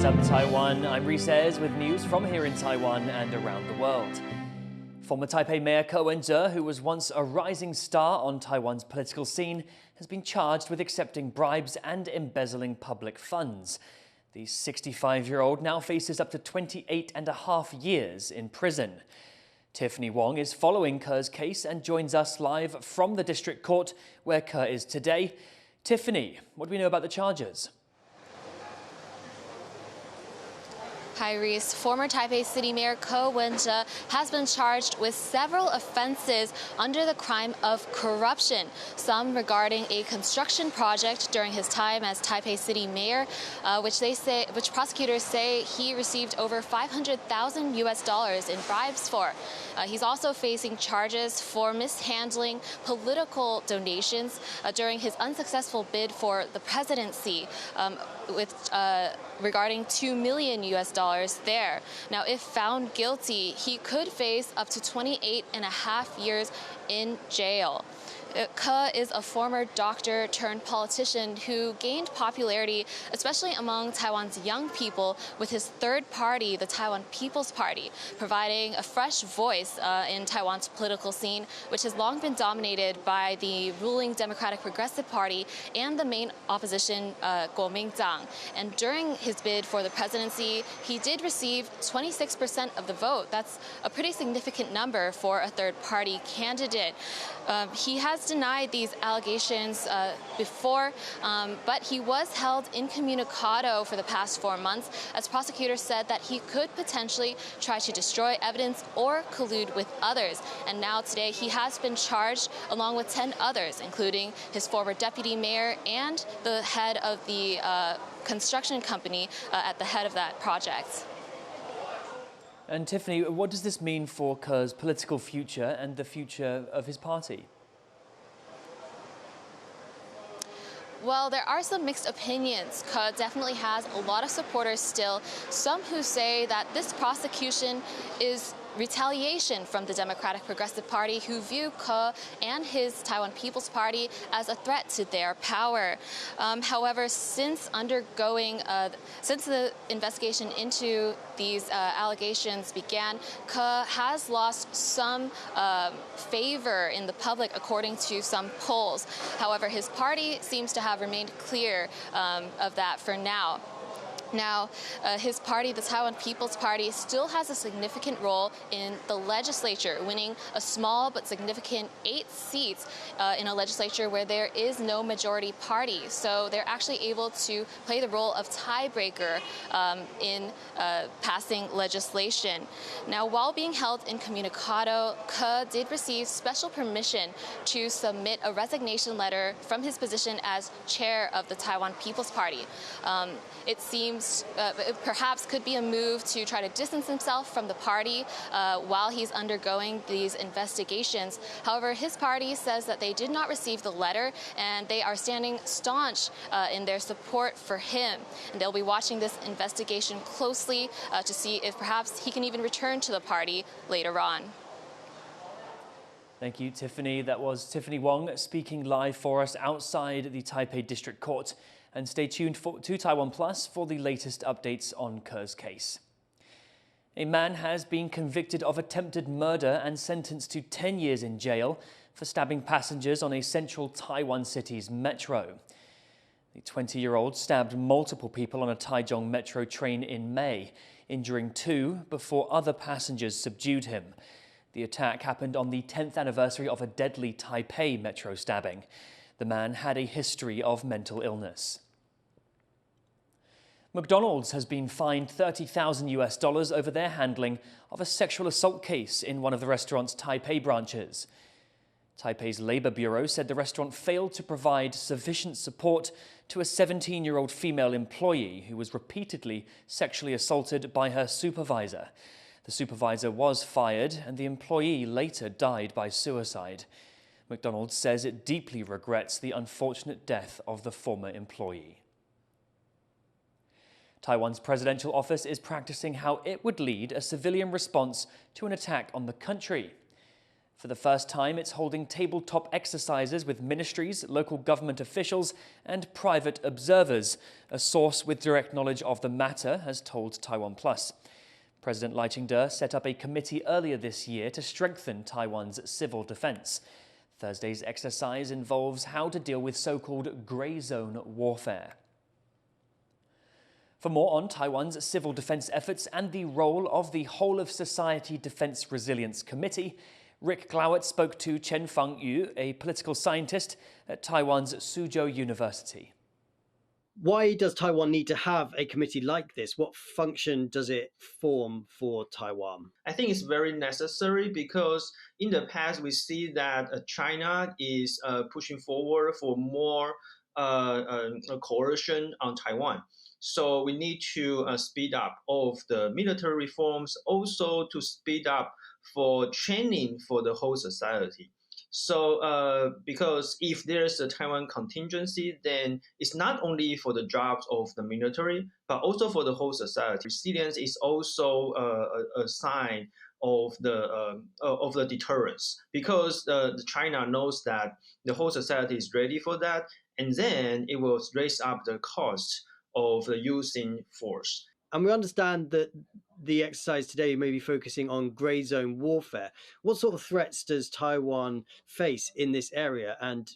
up, Taiwan? I'm Reece with news from here in Taiwan and around the world. Former Taipei Mayor Wen-je, who was once a rising star on Taiwan's political scene, has been charged with accepting bribes and embezzling public funds. The 65-year-old now faces up to 28.5 years in prison. Tiffany Wong is following Ke's case and joins us live from the district court where Ke is today. Tiffany, what do we know about the charges? Hi, Reece. Former Taipei City Mayor Wen-je has been charged with several offenses under the crime of corruption, some regarding a construction project during his time as Taipei City Mayor, which prosecutors say he received over $500,000 in bribes for. He's also facing charges for mishandling political donations during his unsuccessful bid for the presidency, regarding $2 million there. Now, if found guilty, he could face up to 28.5 years in jail. Ke is a former doctor turned politician who gained popularity, especially among Taiwan's young people, with his third party, the Taiwan People's Party, providing a fresh voice in Taiwan's political scene, which has long been dominated by the ruling Democratic Progressive Party and the main opposition, Kuomintang. And during his bid for the presidency, he did receive 26% of the vote. That's a pretty significant number for a third-party candidate. He has denied these allegations before, but he was held incommunicado for the past 4 months, as prosecutors said that he could potentially try to destroy evidence or collude with others. And now today he has been charged along with 10 others, including his former deputy mayor and the head of the construction company at the head of that project. And Tiffany, what does this mean for Ke's political future and the future of his party? Well, there are some mixed opinions. Ke definitely has a lot of supporters still, some who say that this prosecution is retaliation from the Democratic Progressive Party, who view Ke and his Taiwan People's Party as a threat to their power. However, since the investigation into these allegations began, Ke has lost some favor in the public, according to some polls. However, his party seems to have remained clear of that for now. Now, his party, the Taiwan People's Party, still has a significant role in the legislature, winning a small but significant 8 seats in a legislature where there is no majority party. So they're actually able to play the role of tiebreaker in passing legislation. Now, while being held incommunicado, Ke did receive special permission to submit a resignation letter from his position as chair of the Taiwan People's Party. It seems it perhaps could be a move to try to distance himself from the party while he's undergoing these investigations. However, his party says that they did not receive the letter and they are standing staunch in their support for him. And they'll be watching this investigation closely to see if perhaps he can even return to the party later on. Thank you, Tiffany. That was Tiffany Wong speaking live for us outside the Taipei District Court. And stay tuned to TaiwanPlus for the latest updates on Ke's case. A man has been convicted of attempted murder and sentenced to 10 years in jail for stabbing passengers on a central Taiwan city's metro. The 20-year-old stabbed multiple people on a Taichung metro train in May, injuring 2 before other passengers subdued him. The attack happened on the 10th anniversary of a deadly Taipei metro stabbing. The man had a history of mental illness. McDonald's has been fined $30,000 over their handling of a sexual assault case in one of the restaurant's Taipei branches. Taipei's Labor Bureau said the restaurant failed to provide sufficient support to a 17-year-old female employee who was repeatedly sexually assaulted by her supervisor. The supervisor was fired and the employee later died by suicide. McDonald's says it deeply regrets the unfortunate death of the former employee. Taiwan's presidential office is practicing how it would lead a civilian response to an attack on the country. For the first time, it's holding tabletop exercises with ministries, local government officials and private observers. A source with direct knowledge of the matter has told TaiwanPlus. President Wen-je set up a committee earlier this year to strengthen Taiwan's civil defense. Thursday's exercise involves how to deal with so-called grey zone warfare. For more on Taiwan's civil defense efforts and the role of the Whole of Society Defense Resilience Committee, Rick Glowett spoke to Chen Fangyu, a political scientist at Taiwan's Suzhou University. Why does Taiwan need to have a committee like this? What function does it form for Taiwan? I think it's very necessary because in the past we see that China is pushing forward for more coercion on Taiwan. So we need to speed up all of the military reforms, also to speed up for training for the whole society. So because if there's a Taiwan contingency, then it's not only for the jobs of the military, but also for the whole society. Resilience is also a sign of the deterrence, because China knows that the whole society is ready for that, and then it will raise up the cost of using force. And we understand that the exercise today may be focusing on grey zone warfare. What sort of threats does Taiwan face in this area, and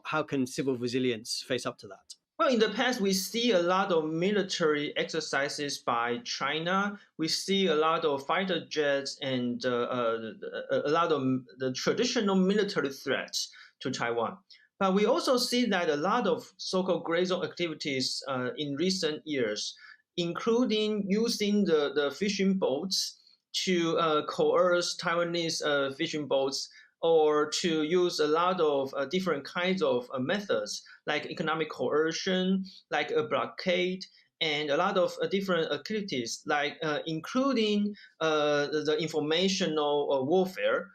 how can civil resilience face up to that? Well, in the past, we see a lot of military exercises by China. We see a lot of fighter jets and a lot of the traditional military threats to Taiwan. But we also see that a lot of so-called grey zone activities in recent years, including using the fishing boats to coerce Taiwanese fishing boats, or to use a lot of different kinds of methods, like economic coercion, like a blockade, and a lot of different activities, like including the informational warfare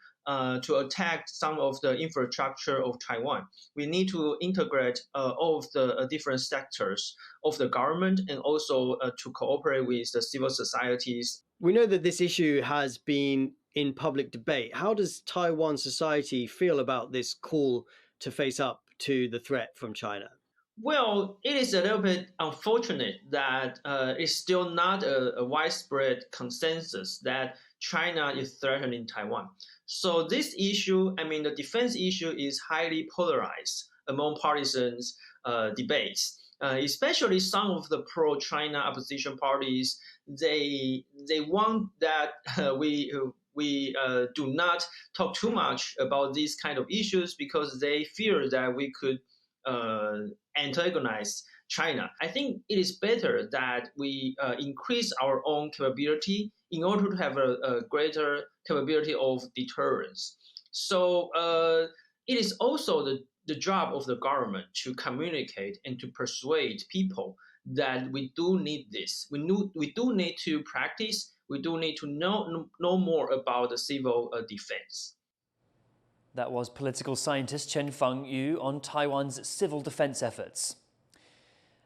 to attack some of the infrastructure of Taiwan. We need to integrate all of the different sectors of the government, and also to cooperate with the civil societies. We know that this issue has been in public debate. How does Taiwan society feel about this call to face up to the threat from China? Well, it is a little bit unfortunate that it's still not a widespread consensus that China is threatening Taiwan. So this issue, the defense issue, is highly polarized among partisans debates. Especially some of the pro-China opposition parties, they want that we do not talk too much about these kind of issues, because they fear that we could antagonize China. I think it is better that we increase our own capability in order to have a greater capability of deterrence. So it is also the job of the government to communicate and to persuade people that we do need this. We do need to practice. We do need to know more about the civil defense. That was political scientist Chen Fangyu on Taiwan's civil defense efforts.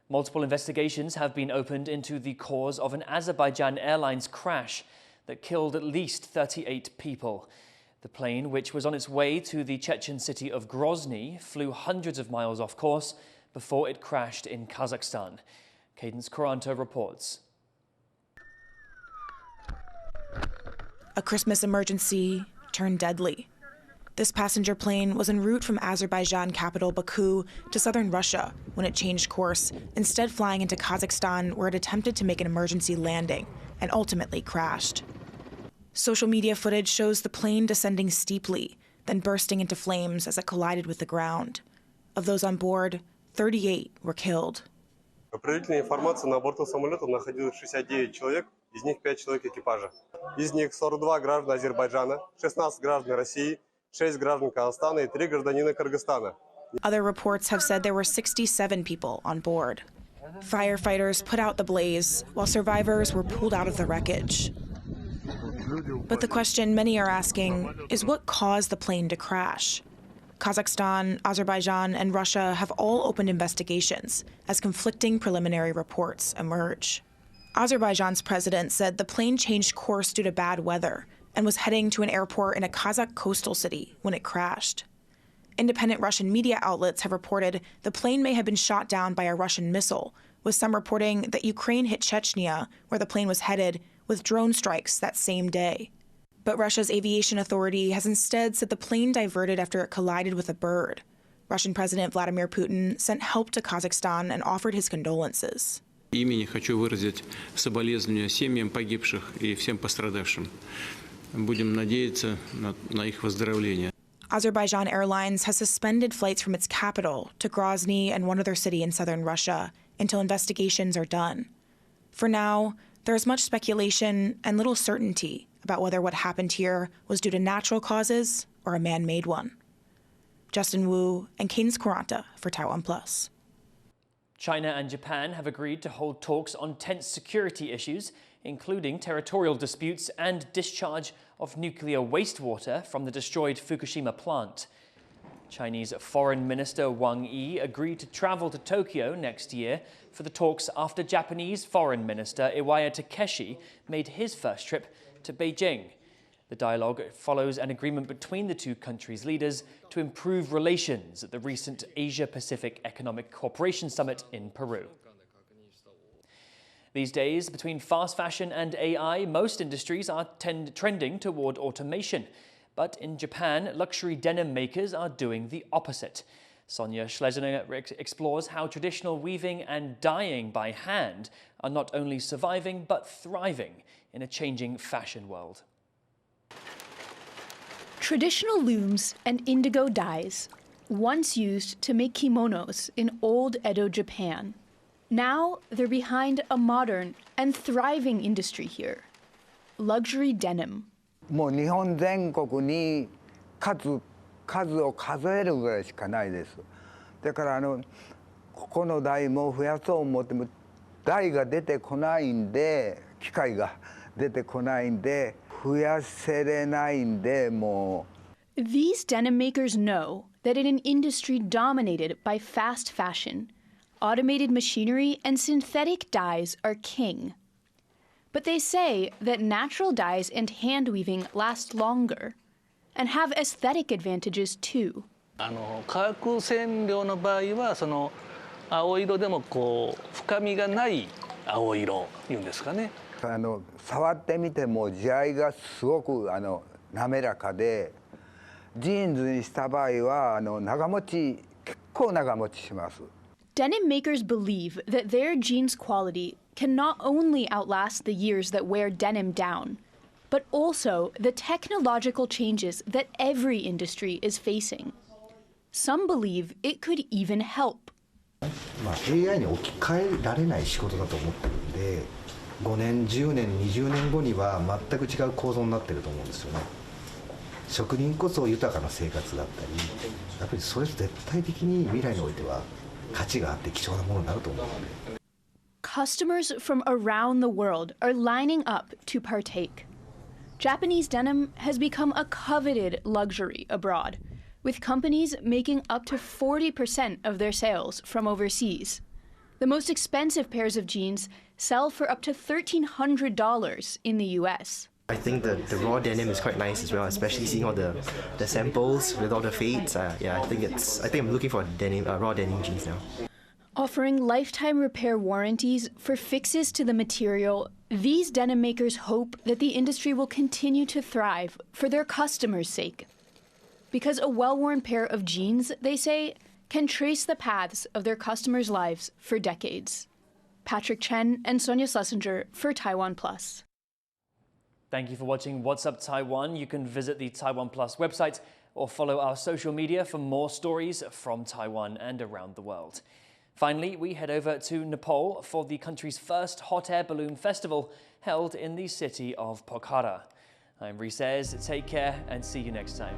Multiple investigations have been opened into the cause of an Azerbaijan Airlines crash that killed at least 38 people. The plane, which was on its way to the Chechen city of Grozny, flew hundreds of miles off course before it crashed in Kazakhstan. Cadence Coranto reports. A Christmas emergency turned deadly. This passenger plane was en route from Azerbaijan capital Baku to southern Russia when it changed course, instead flying into Kazakhstan, where it attempted to make an emergency landing and ultimately crashed. Social media footage shows the plane descending steeply, then bursting into flames as it collided with the ground. Of those on board, 38 were killed. По предварительной информации, на борту самолета находилось 69 человек, из них 5 человек экипажа. Из них 42 граждан Азербайджана, 16 граждан России, 6 граждан Казахстана и 3 гражданина Кыргызстана. Other reports have said there were 67 people on board. Firefighters put out the blaze while survivors were pulled out of the wreckage. But the question many are asking is what caused the plane to crash? Kazakhstan, Azerbaijan, and Russia have all opened investigations as conflicting preliminary reports emerge. Azerbaijan's president said the plane changed course due to bad weather and was heading to an airport in a Kazakh coastal city when it crashed. Independent Russian media outlets have reported the plane may have been shot down by a Russian missile, with some reporting that Ukraine hit Chechnya, where the plane was headed, with drone strikes that same day. But Russia's aviation authority has instead said the plane diverted after it collided with a bird. Russian President Vladimir Putin sent help to Kazakhstan and offered his condolences. Имени хочу выразить соболезнования семьям погибших и всем пострадавшим. Будем надеяться на их выздоровление. Azerbaijan Airlines has suspended flights from its capital to Grozny and one other city in southern Russia until investigations are done. For now, there is much speculation and little certainty about whether what happened here was due to natural causes or a man-made one. Justin Wu and Cadence Quaranta for TaiwanPlus. China and Japan have agreed to hold talks on tense security issues, including territorial disputes and discharge of nuclear wastewater from the destroyed Fukushima plant. Chinese Foreign Minister Wang Yi agreed to travel to Tokyo next year for the talks after Japanese Foreign Minister Iwaya Takeshi made his first trip to Beijing. The dialogue follows an agreement between the two countries' leaders to improve relations at the recent Asia-Pacific Economic Cooperation Summit in Peru. These days, between fast fashion and AI, most industries are trending toward automation. But in Japan, luxury denim makers are doing the opposite. Sonia Schlesinger explores how traditional weaving and dyeing by hand are not only surviving but thriving in a changing fashion world. Traditional looms and indigo dyes, once used to make kimonos in old Edo Japan. Now they're behind a modern and thriving industry here, luxury denim. もう日本全国に数を数えるぐらいしかないです。だからここの台も増やそう思っても台が出てこないんで、機械が出てこないんで増やせれないんでもう。These denim makers know that in an industry dominated by fast fashion, automated machinery and synthetic dyes are king. But they say that natural dyes and hand weaving last longer and have aesthetic advantages too. 化学染料の場合はその青色でもこう深みがない青色いうんですかね。触ってみても地合いがすごく滑らかで、ジーンズにした場合は結構長持ちします。Denim makers believe that their jeans quality can not only outlast the years that wear denim down, but also the technological changes that every industry is facing. Some believe it could even help. AI に置き換えられない仕事だと思ってるんで、5年、10年、20年後には全く違う構造になってると思うんですよね。職人こそ豊かな生活だったり、やっぱりそれ絶対的に未来においては価値があって貴重なものになると思うので。Customers from around the world are lining up to partake. Japanese denim has become a coveted luxury abroad, with companies making up to 40% of their sales from overseas. The most expensive pairs of jeans sell for up to $1,300 in the US. I think the raw denim is quite nice as well, especially seeing all the samples with all the fades. Yeah, I think I'm looking for raw denim jeans now. Offering lifetime repair warranties for fixes to the material, these denim makers hope that the industry will continue to thrive for their customers' sake. Because a well-worn pair of jeans, they say, can trace the paths of their customers' lives for decades. Patrick Chen and Sonia Schlesinger for TaiwanPlus. Thank you for watching What's Up Taiwan. You can visit the TaiwanPlus website or follow our social media for more stories from Taiwan and around the world. Finally, we head over to Nepal for the country's first hot air balloon festival held in the city of Pokhara. I'm Reece. Take care and see you next time.